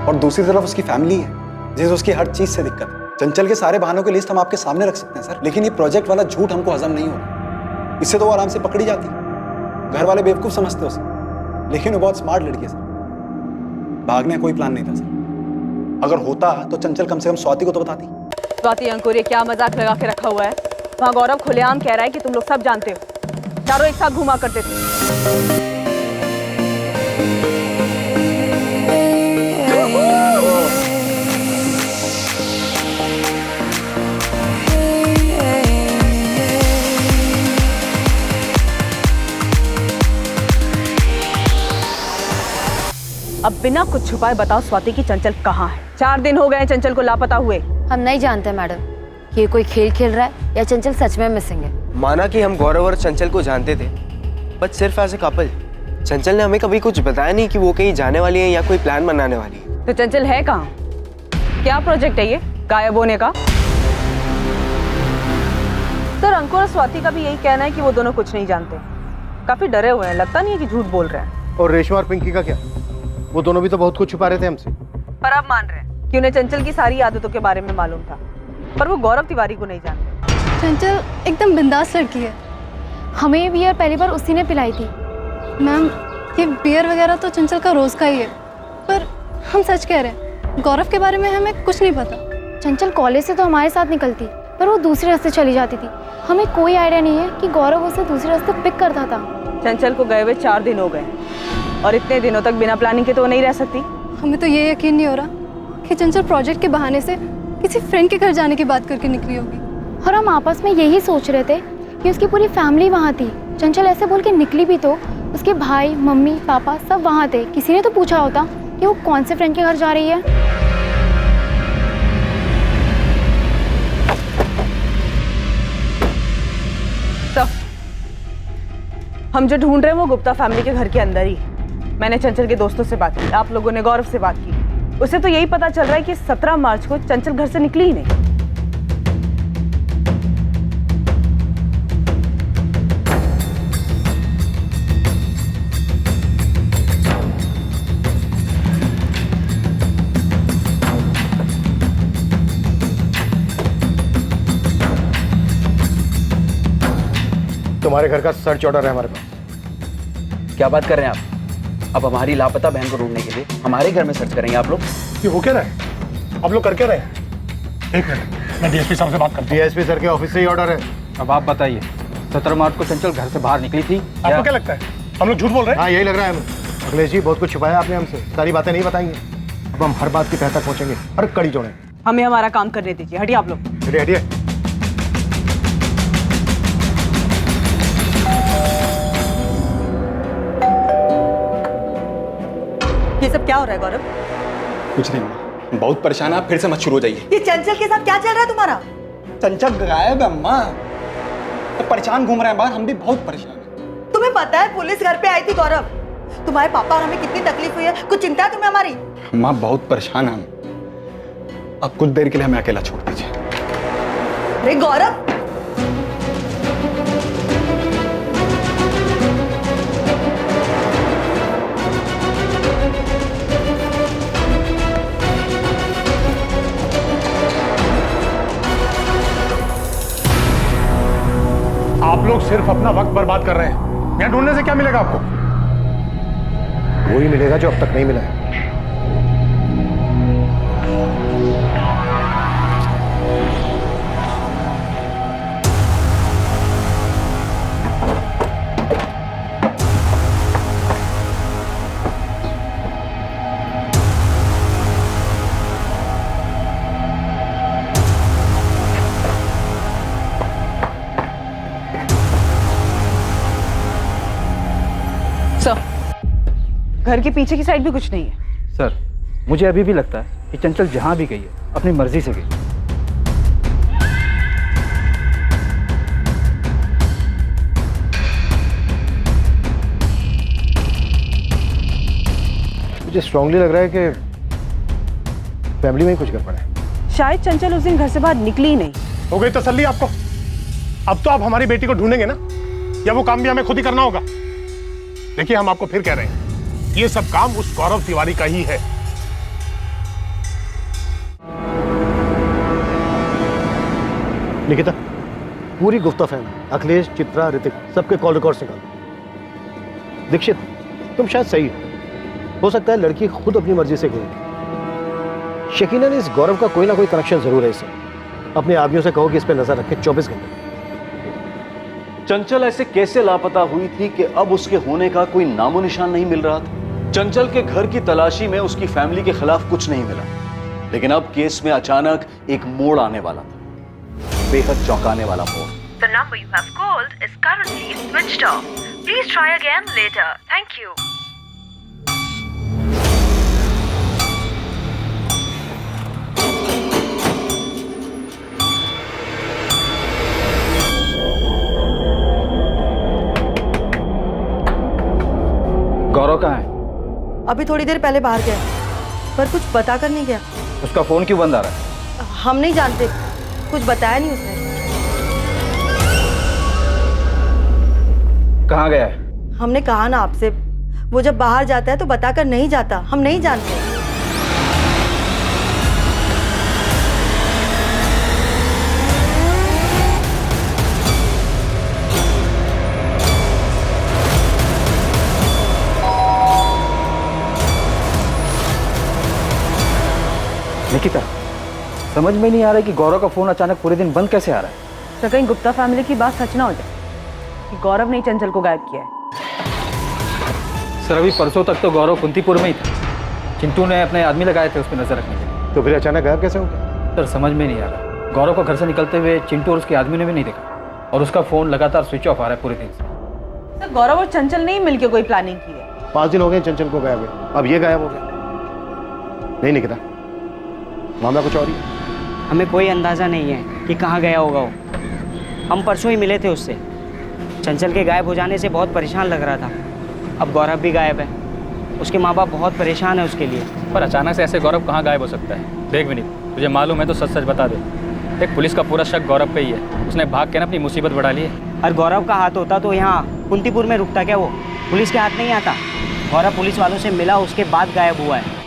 और दूसरी तरफ उसकी फैमिली है जिसे उसकी हर चीज से दिक्कत है। चंचल के सारे बहानों की लिस्ट हम आपके सामने रख सकते हैं सर, लेकिन ये प्रोजेक्ट वाला झूठ हमको हजम नहीं होगा। इससे तो वो आराम से पकड़ी जाती, घर वाले बेवकूफ समझते उसे, लेकिन वो बहुत स्मार्ट लड़की है सर। भागने का कोई प्लान नहीं था सर, अगर होता तो चंचल कम से कम स्वाति को तो बताती। स्वाति अंकुर, ये क्या मजाक लगा के रखा हुआ है? वहाँ गौरव खुलेआम कह रहा है कि तुम लोग सब जानते हो, चारों एक साथ घुमा करते थे। अब बिना कुछ छुपाए बताओ स्वाति की चंचल कहाँ है? 4 दिन हो गए चंचल को लापता हुए। हम नहीं जानते मैडम कि ये कोई खेल खेल रहा है या चंचल सच में मिसिंग है। माना कि हम गौरव और चंचल को जानते थे, बट सिर्फ एज ए कपल। चंचल ने हमें कभी कुछ बताया नहीं कि वो कहीं जाने वाली है या कोई प्लान बनाने वाली है। तो चंचल है कहाँ? क्या प्रोजेक्ट है ये गायब होने का? सर अंकुर और स्वाति का भी यही कहना है कि वो दोनों कुछ नहीं जानते, काफी डरे हुए हैं, लगता नहीं है कि झूठ बोल रहे हैं। और रेशमा और पिंकी का क्या? वो दोनों भी तो बहुत कुछ छुपा रहे थे हमसे। पर अब मान रहे हैं कि उन्हें चंचल की सारी आदतों के बारे में मालूम था, पर वो गौरव तिवारी को नहीं जानते। चंचल एकदम बिंदास लड़की है। हमें ये बियर पहली बार उसी ने पिलाई थी। मैम, ये बियर वगैरह तो चंचल का रोज़ का ही है, पर हम सच कह रहे हैं, गौरव के बारे में हमें कुछ नहीं पता। चंचल कॉलेज से तो हमारे साथ निकलती, पर वो दूसरे रास्ते चली जाती थी। हमें कोई आइडिया नहीं है कि गौरव उसे दूसरे रास्ते पिक करता था। चंचल को गए हुए 4 दिन हो गए और इतने दिनों तक बिना प्लानिंग के तो वो नहीं रह सकती। हमें तो ये यकीन नहीं हो रहा कि चंचल प्रोजेक्ट के बहाने से किसी फ्रेंड के घर जाने की बात करके निकली होगी। और हम आपस में यही सोच रहे थे कि उसकी पूरी फैमिली वहाँ थी। चंचल ऐसे बोल के निकली भी तो उसके भाई, मम्मी, पापा सब वहाँ थे। किसी ने तो पूछा होता कि वो कौन से फ्रेंड के घर जा रही है। तो हम जो ढूंढ रहे हैं वो गुप्ता फैमिली के घर के अंदर ही। मैंने चंचल के दोस्तों से बात की, आप लोगों ने गौरव से बात की। उसे तो यही पता चल रहा है कि 17 मार्च को चंचल घर से निकली ही नहीं। तुम्हारे घर का सर्च ऑर्डर है हमारे पास। क्या बात कर रहे हैं आप? अब हमारी लापता बहन को ढूंढने के लिए हमारे घर में सर्च करेंगे आप लोग? ये हो क्या रहा है? आप लोग कर क्या रहे हैं? एक मिनट, मैं डीएसपी साहब से बात करता हूं। डीएसपी सर के ऑफिस से ही ऑर्डर है। अब आप बताइए, 17 मार्च को चंचल घर से बाहर निकली थी? आपको क्या लगता है हम लोग झूठ बोल रहे हैं? हाँ, यही लग रहा है हमें। अखिलेश जी, बहुत कुछ छुपाया आपने हमसे, सारी बातें नहीं बताएंगे। अब हम हर बात की तह तक पहुंचेंगे, हर कड़ी जोड़ें। हमें हमारा काम करने दीजिए। हटिए आप लोग। हटिए हटिए। ये सब क्या हो रहा है गौरव? कुछ नहीं, बहुत परेशान है। आप फिर से मत शुरू हो जाइए। ये चंचल के साथ क्या चल रहा है तुम्हारा? चंचल गायब है अम्मा, तो परेशान घूम रहे हैं बाहर। हम भी बहुत परेशान हैं। तुम्हें पता है पुलिस घर पे आई थी गौरव। तुम्हारे पापा और हमें कितनी तकलीफ हुई है, कुछ चिंता है तुम्हें हमारी? अम्मा बहुत परेशान है हम। अब कुछ देर के लिए हमें अकेला छोड़ दीजिए। अरे गौरव, आप लोग सिर्फ अपना वक्त बर्बाद कर रहे हैं। यहाँ ढूंढने से क्या मिलेगा आपको? वही मिलेगा जो अब तक नहीं मिला है। घर के पीछे की साइड भी कुछ नहीं है। सर, मुझे अभी भी लगता है कि चंचल जहां भी गई है अपनी मर्जी से गई। मुझे स्ट्रांगली लग रहा है कि फैमिली में ही कुछ गड़बड़ है। शायद चंचल उस दिन घर से बाहर निकली ही नहीं। हो गई तसल्ली आपको? अब तो आप हमारी बेटी को ढूंढेंगे ना, या वो काम भी हमें खुद ही करना होगा? देखिए, हम आपको फिर कह रहे हैं, ये सब काम उस गौरव तिवारी का ही है। निकिता, पूरी गुप्ता फैमिली, अखिलेश, चित्रा, ऋतिक, सबके कॉल रिकॉर्ड्स निकालो। दीक्षित, तुम शायद सही हो सकता है लड़की खुद अपनी मर्जी से गई। शकीना ने इस गौरव का कोई ना कोई कनेक्शन जरूर है इससे। अपने आदमियों से कहो कि इस पे नजर रखें 24 घंटे। चंचल ऐसे कैसे लापता हुई थी कि अब उसके होने का कोई नामो निशान नहीं मिल रहा था? चंचल के घर की तलाशी में उसकी फैमिली के खिलाफ कुछ नहीं मिला, लेकिन अब केस में अचानक एक मोड़ आने वाला था, बेहद चौंकाने वाला मोड़। The number you have called is currently switched off. Please try again later. Thank you. गौरव कहाँ है? अभी थोड़ी देर पहले बाहर गया, पर कुछ बता कर नहीं गया। उसका फोन क्यों बंद आ रहा है? हम नहीं जानते, कुछ बताया नहीं उसने। कहाँ गया है? हमने कहा ना आपसे, वो जब बाहर जाता है तो बताकर नहीं जाता। हम नहीं जानते। की तरह। समझ में नहीं आ रहा है कि गौरव का फोन अचानक पूरे दिन बंद कैसे आ रहा है। तो कहीं गुप्ता फैमिली की बात सच ना हो जाए कि गौरव ने ही चंचल को गायब किया है। सर अभी परसों तक तो गौरव कुंतीपुर में ही था। चिंटू ने अपने आदमी लगाए थे उस पर नजर रखने के लिए। तो फिर अचानक गायब कैसे हो गया? सर समझ में नहीं आ रहा। गौरव को घर से निकलते हुए चिंटू और उसके आदमी ने भी नहीं देखा और उसका फोन लगातार स्विच ऑफ आ रहा है पूरे दिन से। तो गौरव और चंचल ने ही मिलकर कोई प्लानिंग की है। 5 दिन हो गए चंचल को गायब है, अब ये गायब हो गया। नहीं निकिता, मामला कुछ और ही है। हमें कोई अंदाज़ा नहीं है कि कहाँ गया होगा वो। हम परसों ही मिले थे उससे। चंचल के गायब हो जाने से बहुत परेशान लग रहा था। अब गौरव भी गायब है, उसके माँ बाप बहुत परेशान है उसके लिए। पर अचानक से ऐसे गौरव कहाँ गायब हो सकता है? देख विनीत, तुझे मालूम है तो सच सच बता दे। देख पुलिस का पूरा शक गौरव पे ही है। उसने भाग के ना अपनी मुसीबत बढ़ा ली है। और गौरव का हाथ होता तो यहाँ कुंतीपुर में रुकता क्या? वो पुलिस के हाथ नहीं आता। गौरव पुलिस वालों से मिला, उसके बाद गायब हुआ है।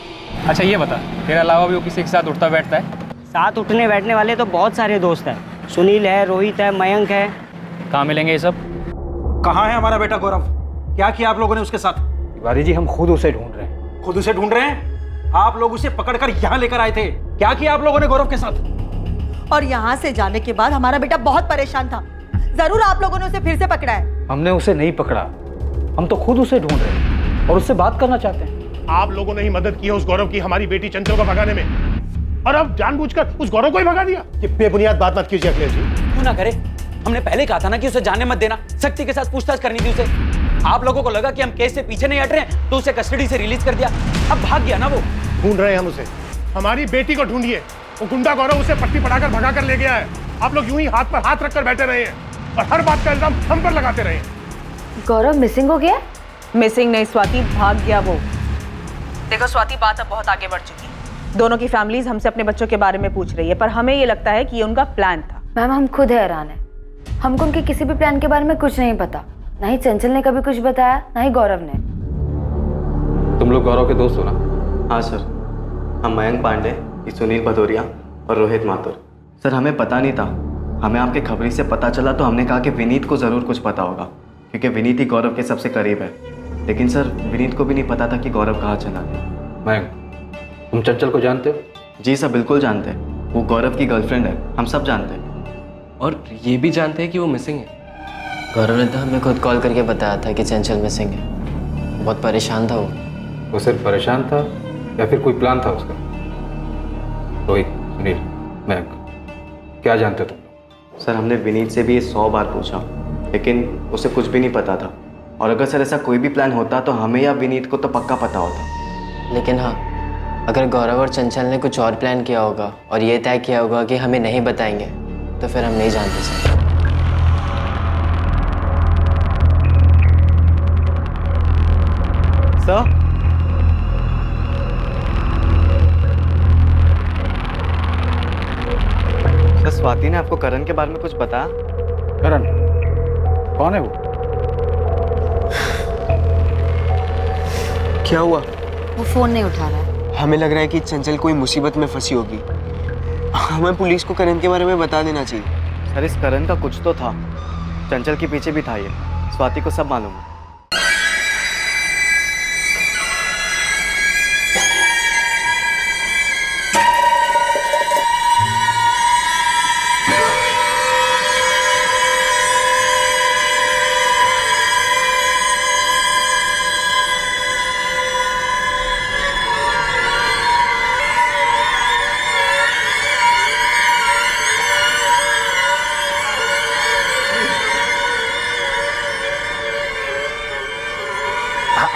अच्छा ये बता, तेरे अलावा भी वो किसी के साथ उठता बैठता है? साथ उठने बैठने वाले तो बहुत सारे दोस्त हैं। सुनील है, रोहित है, मयंक है। कहाँ मिलेंगे ये सब? कहाँ है हमारा बेटा गौरव? क्या किया आप लोगों ने उसके साथ? तिवारी जी हम खुद उसे ढूंढ रहे हैं। खुद उसे ढूंढ रहे हैं? आप लोग उसे पकड़कर यहाँ लेकर आए थे। क्या किया आप लोगों ने गौरव के साथ? और यहाँ से जाने के बाद हमारा बेटा बहुत परेशान था। जरूर आप लोगों ने उसे फिर से पकड़ा है। हमने उसे नहीं पकड़ा, हम तो खुद उसे ढूंढ रहे हैं और उससे बात करना चाहते हैं। आप लोगों ने ही मदद की है उस गौरव की हमारी बेटी चंचल को भगाने में, और अब जानबूझकर उस गौरव को ही भगा दिया। ये बेबुनियाद बात मत कीजिए अखिलेश जी। क्यों ना करे? हमने पहले कहा था ना कि उसे जाने मत देना। सख्ती के साथ पूछताछ करनी थी उसे। आप लोगों को लगा कि हम केस से पीछे नहीं हट रहे हैं तो उसे कस्टडी से रिलीज कर दिया। अब भाग गया ना वो। ढूंढ रहे हैं हम उसे। हमारी बेटी को ढूंढिए। वो गुंडा गौरव उसे पट्टी पढ़ाकर भगा कर ले गया है। आप लोग यूं ही हाथ पर हाथ रखकर बैठे रहे हैं और हर बात का इल्जाम हम पर लगाते रहे हैं। गौरव मिसिंग हो गया? मिसिंग नहीं स्वाति, भाग गया वो। देखो स्वाति, बात अब बहुत आगे बढ़ चुकी है। दोनों की फैमिलीज हमसे अपने बच्चों के बारे में पूछ रही है, पर हमें ये लगता है कि ये उनका प्लान था। मैम हम खुद हैरान हैं। हमको उनके किसी भी प्लान के बारे में कुछ नहीं पता। ना ही चंचल ने कभी कुछ बताया, ना ही गौरव ने। तुम लोग गौरव के दोस्त हो ना? हाँ सर, हम मयंक पांडे, सुनील भदौरिया और रोहित माथुर। सर हमें पता नहीं था। हमें आपके खबरी से पता चला तो हमने कहा कि विनीत को ज़रूर कुछ पता होगा, क्योंकि विनीत ही गौरव के सबसे करीब है। लेकिन सर विनीत को भी नहीं पता था कि गौरव कहाँ चला गया। मयंक, तुम चंचल को जानते हो? जी सर बिल्कुल जानते हैं। वो गौरव की गर्लफ्रेंड है, हम सब जानते हैं। और ये भी जानते हैं कि वो मिसिंग है। गौरव ने तो हमें खुद कॉल करके बताया था कि चंचल मिसिंग है। बहुत परेशान था वो। वो सिर्फ परेशान था या फिर कोई प्लान था उसका? रोहित, सुनील, मयंक, क्या जानते तुम? सर हमने विनीत से भी ये 100 बार पूछा, लेकिन उसे कुछ भी नहीं पता था। और अगर सर ऐसा कोई भी प्लान होता तो हमें या विनीत को तो पक्का पता होता। लेकिन हाँ, अगर गौरव और चंचल ने कुछ और प्लान किया होगा और ये तय किया होगा कि हमें नहीं बताएंगे, तो फिर हम नहीं जानते सर। सर स्वाति ने आपको करण के बारे में कुछ बताया? करण? कौन है वो? क्या हुआ? वो फोन नहीं उठा रहा है। हमें लग रहा है कि चंचल कोई मुसीबत में फंसी होगी। हमें पुलिस को करण के बारे में बता देना चाहिए। सर इस करण का कुछ तो था। चंचल के पीछे भी था ये। स्वाति को सब मालूम है।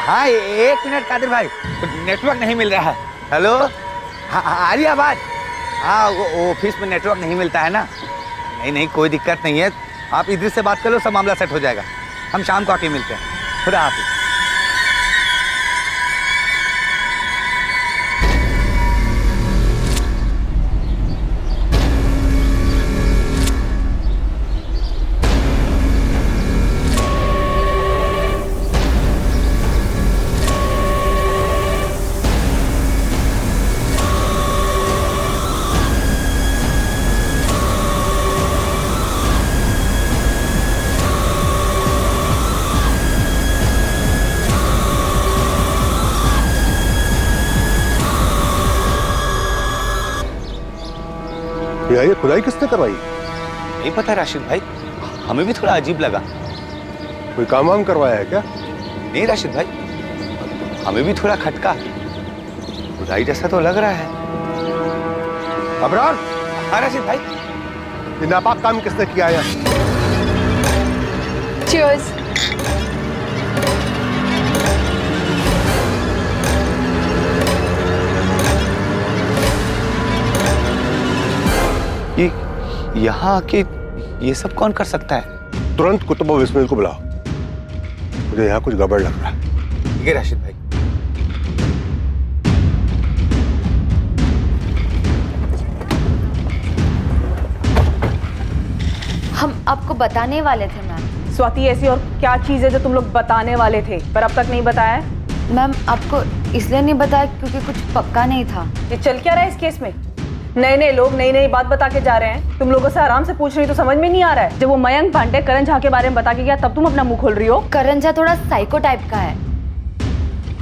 हाँ 1 मिनट कादिर भाई, नेटवर्क नहीं मिल रहा है। हेलो, हाँ आ रही आवाज? हाँ ऑफिस में नेटवर्क नहीं मिलता है ना। नहीं कोई दिक्कत नहीं है, आप इधर से बात कर लो, सब मामला सेट हो जाएगा। हम शाम को आके मिलते हैं। खुदा हाफिज। भैया ये खुदाई किसने करवाई? नहीं पता राशिद भाई, हमें भी थोड़ा अजीब लगा। कोई काम वाम करवाया है क्या? नहीं राशिद भाई, हमें भी थोड़ा खटका, खुदाई जैसा तो लग रहा है। अबरार। हाँ राशिद भाई। ये नापाक काम किसने किया है? Cheers. ये यहाँ आके ये सब कौन कर सकता है? तुरंत कुतुब और बिस्मिल को बुलाओ, मुझे यहाँ कुछ गड़बड़ लग रहा है। ठीक है राशिद भाई। हम आपको बताने वाले थे मैम। स्वाति, ऐसी और क्या चीज़ है जो तुम लोग बताने वाले थे पर अब तक नहीं बताया? मैम आपको इसलिए नहीं बताया क्योंकि कुछ पक्का नहीं था। ये चल क्या रहा है इस केस में? नए नए लोग नई नई बात बता के जा रहे हैं, तुम लोगों से आराम से पूछ रही तो समझ में नहीं आ रहा है। जब वो मयंक पांडे करण झा के बारे में बता के गया तब तुम अपना मुंह खोल रही हो। करण झा थोड़ा साइको टाइप का है,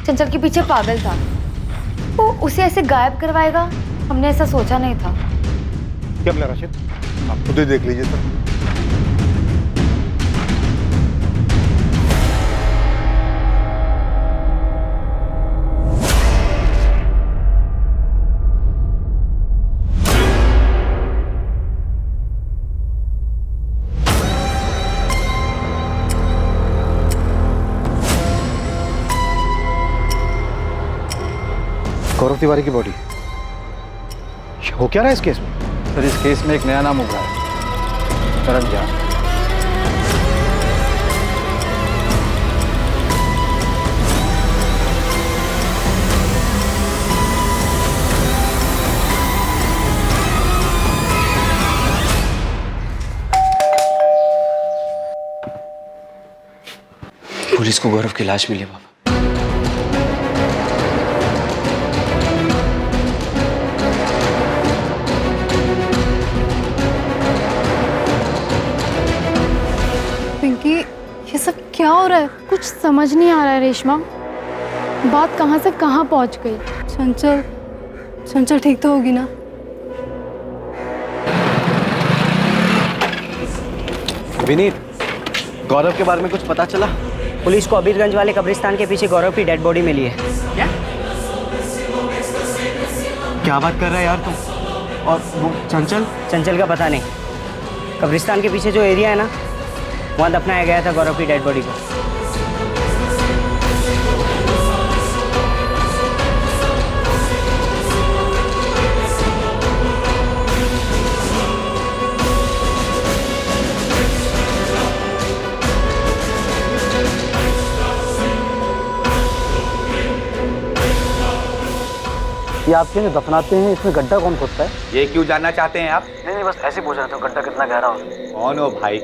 चंचल के पीछे पागल था, वो उसे ऐसे गायब करवाएगा, हमने ऐसा सोचा नहीं था। क्या बोला राशिद? आप खुद ही देख लीजिए सर। गौरव तिवारी की बॉडी हो क्या रहा है इस केस में? सर इस केस में एक नया नाम उभरा है, करण झा। पुलिस को गौरव की लाश मिली बाबा। पिंकी, ये सब क्या हो रहा है? कुछ समझ नहीं आ रहा है रेशमा, बात कहाँ से कहाँ पहुँच गई। चंचल ठीक तो होगी ना? विनीत, गौरव के बारे में कुछ पता चला? पुलिस को अबीरगंज वाले कब्रिस्तान के पीछे गौरव की डेड बॉडी मिली है। क्या बात कर रहा है यार तुम? और वो चंचल का पता नहीं। कब्रिस्तान के पीछे जो एरिया है ना, वहाँ दफनाया गया था गौरव की डेड बॉडी को। ये आप क्यों दफनाते हैं, इसमें गड्ढा कौन खोदता है? ये क्यों जानना चाहते हैं आप? नहीं बस ऐसे पूछ रहा था, गड्ढा कितना गहरा हो? कौन हो भाई,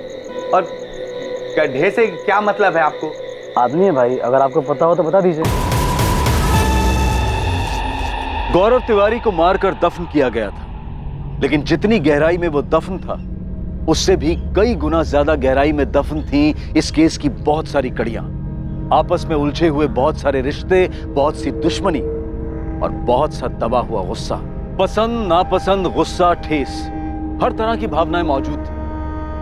और गड्ढे से क्या मतलब है आपको? आदमी है भाई, अगर आपको पता हो तो बता दीजिए। गौरव तिवारी को मारकर दफन किया गया था, लेकिन जितनी गहराई में वो दफन था उससे भी कई गुना ज्यादा गहराई में दफन थी इस केस की बहुत सारी कड़ियां, आपस में उलझे हुए बहुत सारे रिश्ते, बहुत सी दुश्मनी और बहुत सा दबा हुआ गुस्सा। पसंद नापसंद, गुस्सा, ठेस, हर तरह की भावनाएं मौजूद थी।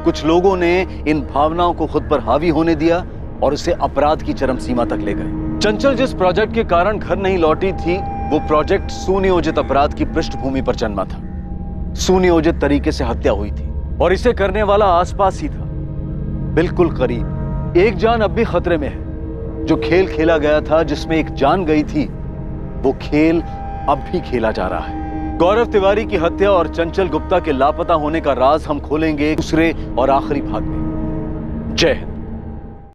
कुछ लोगों ने इन भावनाओं को खुद पर हावी होने दिया और उसे अपराध की चरम सीमा तक ले गए। चंचल जिस प्रोजेक्ट के कारण घर नहीं लौटी थी, वो प्रोजेक्ट सुनियोजित अपराध की पृष्ठभूमि पर जन्मा था। सुनियोजित तरीके से हत्या हुई थी और इसे करने वाला आसपास ही था, बिल्कुल करीब। एक जान अब भी खतरे में है। जो खेल खेला गया था, जिसमें एक जान गई थी, वो खेल अब भी खेला जा रहा है। गौरव तिवारी की हत्या और चंचल गुप्ता के लापता होने का राज हम खोलेंगे दूसरे और आखिरी भाग में। जय हिंद।